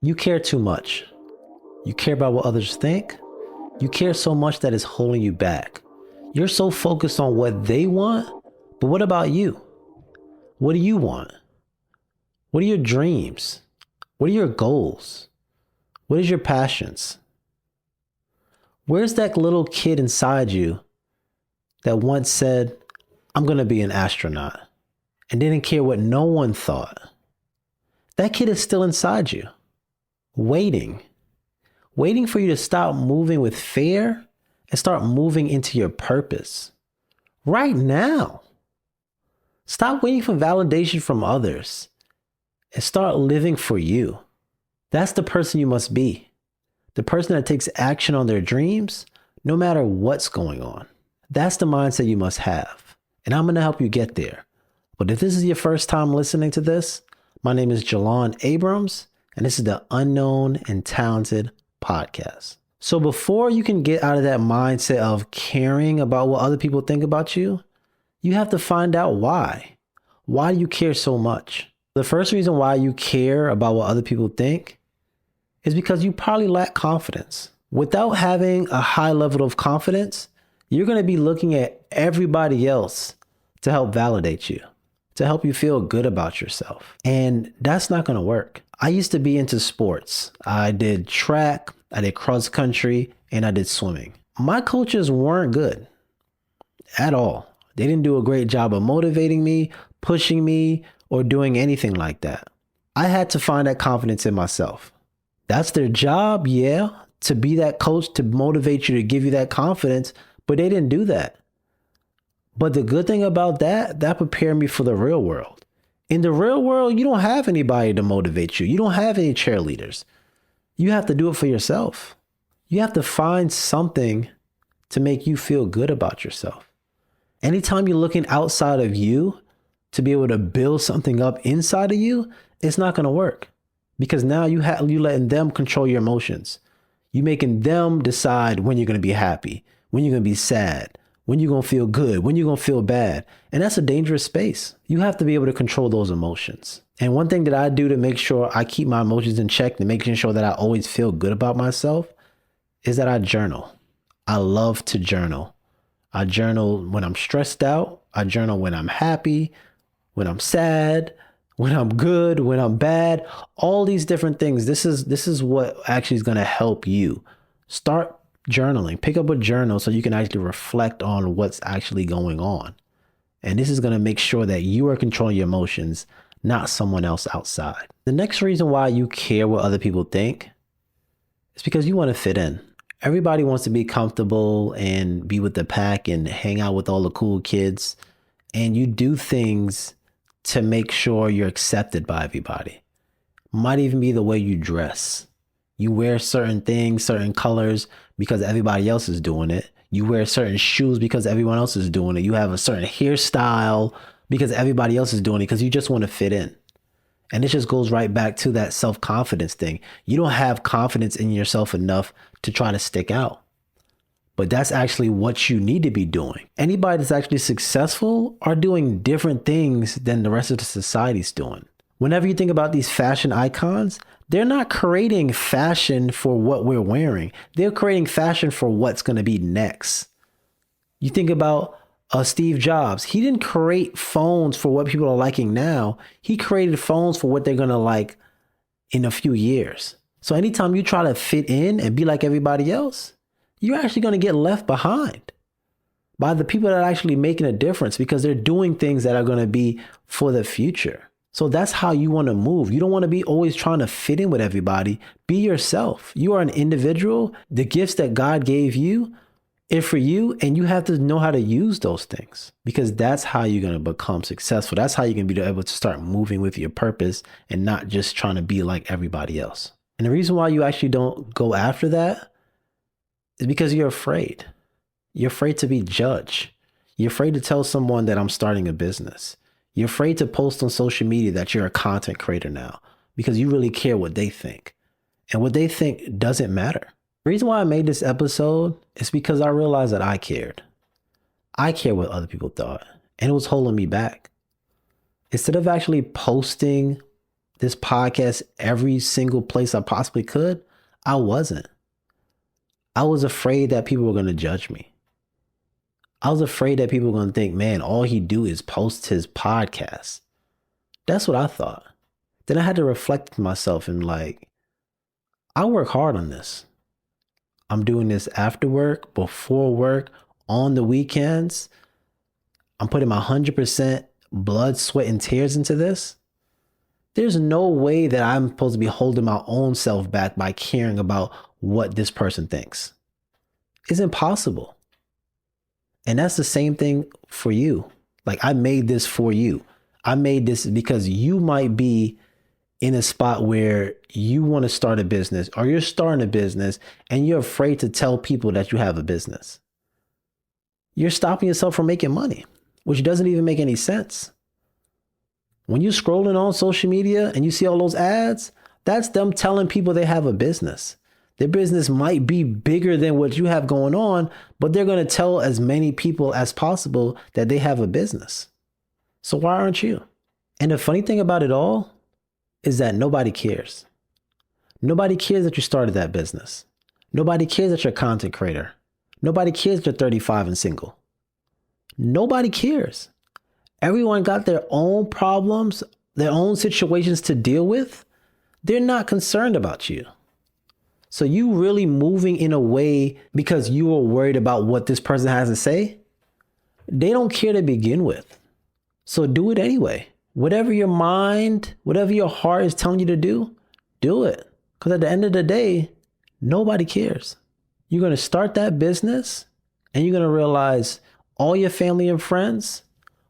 You care too much. You care about what others think. You care so much that it's holding you back. You're so focused on what they want, but what about you? What do you want? What are your dreams? What are your goals? What is your passions? Where's that little kid inside you that once said, I'm going to be an astronaut, and didn't care what no one thought? That kid is still inside you, waiting for you to stop moving with fear and start moving into your purpose right now. Stop waiting for validation from others and start living for you. That's the person you must be. The person that takes action on their dreams, no matter what's going on. That's the mindset you must have. And I'm going to help you get there. But if this is your first time listening to this, my name is Jalon Abrams, and this is the Unknown and Talented Podcast. So before you can get out of that mindset of caring about what other people think about you, you have to find out why. Why do you care so much? The first reason why you care about what other people think is because you probably lack confidence. Without having a high level of confidence, you're going to be looking at everybody else to help validate you, to help you feel good about yourself. And that's not going to work. I used to be into sports. I did track, I did cross country, and I did swimming. My coaches weren't good at all. They didn't do a great job of motivating me, pushing me, or doing anything like that. I had to find that confidence in myself. That's their job, yeah, to be that coach, to motivate you, to give you that confidence, but they didn't do that. But the good thing about that prepared me for the real world. In the real world, you don't have anybody to motivate you. You don't have any cheerleaders. You have to do it for yourself. You have to find something to make you feel good about yourself. Anytime you're looking outside of you to be able to build something up inside of you, it's not going to work. Because now you letting them control your emotions. You making them decide when you're going to be happy, when you're going to be sad, when you're going to feel good, when you're going to feel bad. And that's a dangerous space. You have to be able to control those emotions. And one thing that I do to make sure I keep my emotions in check and making sure that I always feel good about myself is that I journal. I love to journal. I journal when I'm stressed out. I journal when I'm happy, when I'm sad, when I'm good, when I'm bad, all these different things. This is what actually is going to help you. Start journaling. Pick up a journal so you can actually reflect on what's actually going on. And this is going to make sure that you are controlling your emotions, not someone else outside. The next reason why you care what other people think is because you want to fit in. Everybody wants to be comfortable and be with the pack and hang out with all the cool kids. And you do things to make sure you're accepted by everybody. Might even be the way you dress. You wear certain things, certain colors because everybody else is doing it. You wear certain shoes because everyone else is doing it. You have a certain hairstyle because everybody else is doing it because you just want to fit in. And it just goes right back to that self-confidence thing. You don't have confidence in yourself enough to try to stick out. But that's actually what you need to be doing. Anybody that's actually successful are doing different things than the rest of the society's doing. Whenever you think about these fashion icons, they're not creating fashion for what we're wearing. They're creating fashion for what's going to be next. You think about Steve Jobs. He didn't create phones for what people are liking now. He created phones for what they're going to like in a few years. So anytime you try to fit in and be like everybody else, you're actually going to get left behind by the people that are actually making a difference because they're doing things that are going to be for the future. So that's how you want to move. You don't want to be always trying to fit in with everybody. Be yourself. You are an individual. The gifts that God gave you are for you, and you have to know how to use those things because that's how you're going to become successful. That's how you're going to be able to start moving with your purpose and not just trying to be like everybody else. And the reason why you actually don't go after that is because you're afraid. You're afraid to be judged. You're afraid to tell someone that I'm starting a business. You're afraid to post on social media that you're a content creator now because you really care what they think. And what they think doesn't matter. The reason why I made this episode is because I realized that I cared. I cared what other people thought, and it was holding me back. Instead of actually posting this podcast every single place I possibly could? I wasn't. I was afraid that people were going to judge me. I was afraid that people were going to think, man, all he do is post his podcast. That's what I thought. Then I had to reflect to myself and like, I work hard on this. I'm doing this after work, before work, on the weekends. I'm putting my 100% blood, sweat, and tears into this. There's no way that I'm supposed to be holding my own self back by caring about what this person thinks. It's impossible. And that's the same thing for you. Like, I made this for you. I made this because you might be in a spot where you want to start a business, or you're starting a business and you're afraid to tell people that you have a business. You're stopping yourself from making money, which doesn't even make any sense. When you're scrolling on social media and you see all those ads, that's them telling people they have a business. Their business might be bigger than what you have going on, but they're going to tell as many people as possible that they have a business. So why aren't you? And the funny thing about it all is that nobody cares. Nobody cares that you started that business. Nobody cares that you're a content creator. Nobody cares that you're 35 and single. Nobody cares. Everyone got their own problems, their own situations to deal with. They're not concerned about you. So you really moving in a way because you were worried about what this person has to say? They don't care to begin with. So do it anyway. Whatever your mind, whatever your heart is telling you to do it. Because at the end of the day, nobody cares. You're going to start that business and you're going to realize all your family and friends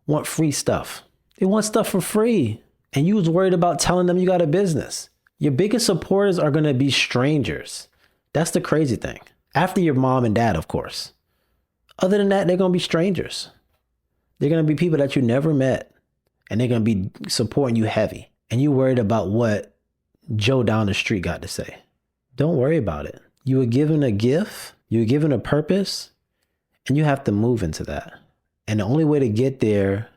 want free stuff. They want stuff for free. And you was worried about telling them you got a business. Your biggest supporters are going to be strangers. That's the crazy thing. After your mom and dad, of course. Other than that, they're going to be strangers. They're going to be people that you never met. And they're going to be supporting you heavy. And you're worried about what Joe down the street got to say. Don't worry about it. You were given a gift. You were given a purpose. And you have to move into that. And the only way to get there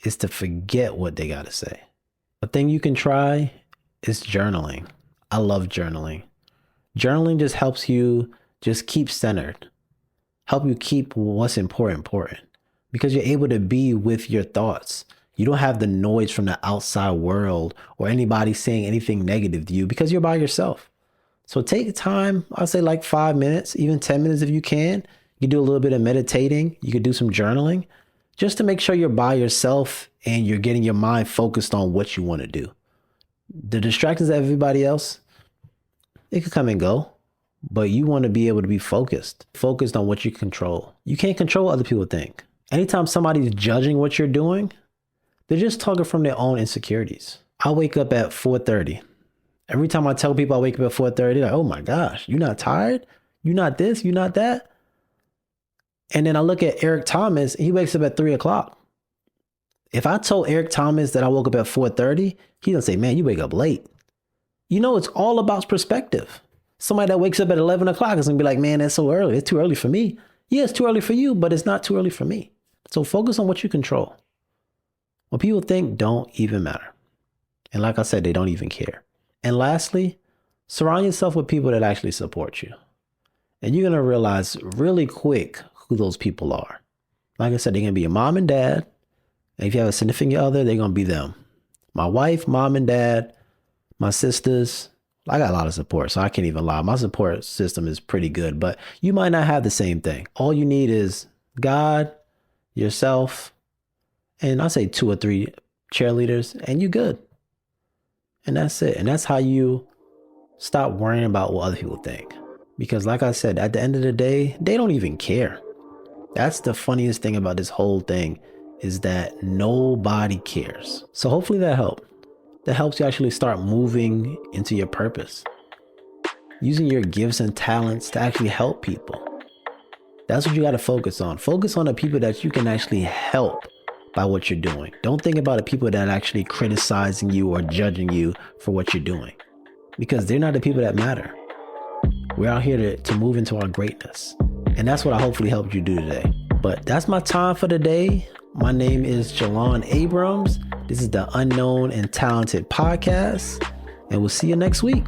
is to forget what they got to say. A thing you can try is journaling. I love journaling. Journaling just helps you just keep centered. Help you keep what's important. Because you're able to be with your thoughts. You don't have the noise from the outside world or anybody saying anything negative to you because you're by yourself. So take time, I'll say like 5 minutes, even 10 minutes if you can. You can do a little bit of meditating. You could do some journaling just to make sure you're by yourself and you're getting your mind focused on what you want to do. The distractions of everybody else, it could come and go, but you want to be able to be focused on what you control. You can't control what other people think. Anytime somebody's judging what you're doing, they're just talking from their own insecurities. I wake up at 4:30. Every time I tell people I wake up at 4:30, they're like, oh my gosh, you're not tired? You're not this, you're not that? And then I look at Eric Thomas, he wakes up at 3 o'clock. If I told Eric Thomas that I woke up at 4:30, he's gonna say, man, you wake up late. You know, it's all about perspective. Somebody that wakes up at 11 o'clock is gonna be like, man, that's so early. It's too early for me. Yeah, it's too early for you, but it's not too early for me. So focus on what you control. What people think don't even matter. And like I said, they don't even care. And lastly, surround yourself with people that actually support you. And you're gonna realize really quick who those people are. Like I said, they're gonna be your mom and dad. And if you have a significant other, they're gonna be them. My wife, mom and dad, my sisters. I got a lot of support, so I can't even lie. My support system is pretty good, but you might not have the same thing. All you need is God, yourself, and I'll say 2 or 3 cheerleaders, and you're good. And that's it. And that's how you stop worrying about what other people think. Because like I said, at the end of the day, they don't even care. That's the funniest thing about this whole thing, is that nobody cares. So hopefully that helped. That helps you actually start moving into your purpose. Using your gifts and talents to actually help people. That's what you got to focus on. Focus on the people that you can actually help by what you're doing. Don't think about the people that are actually criticizing you or judging you for what you're doing. Because they're not the people that matter. We're out here to move into our greatness. And that's what I hopefully helped you do today. But that's my time for the day. My name is Jalon Abrams. This is the Unknown and Talented Podcast, and we'll see you next week.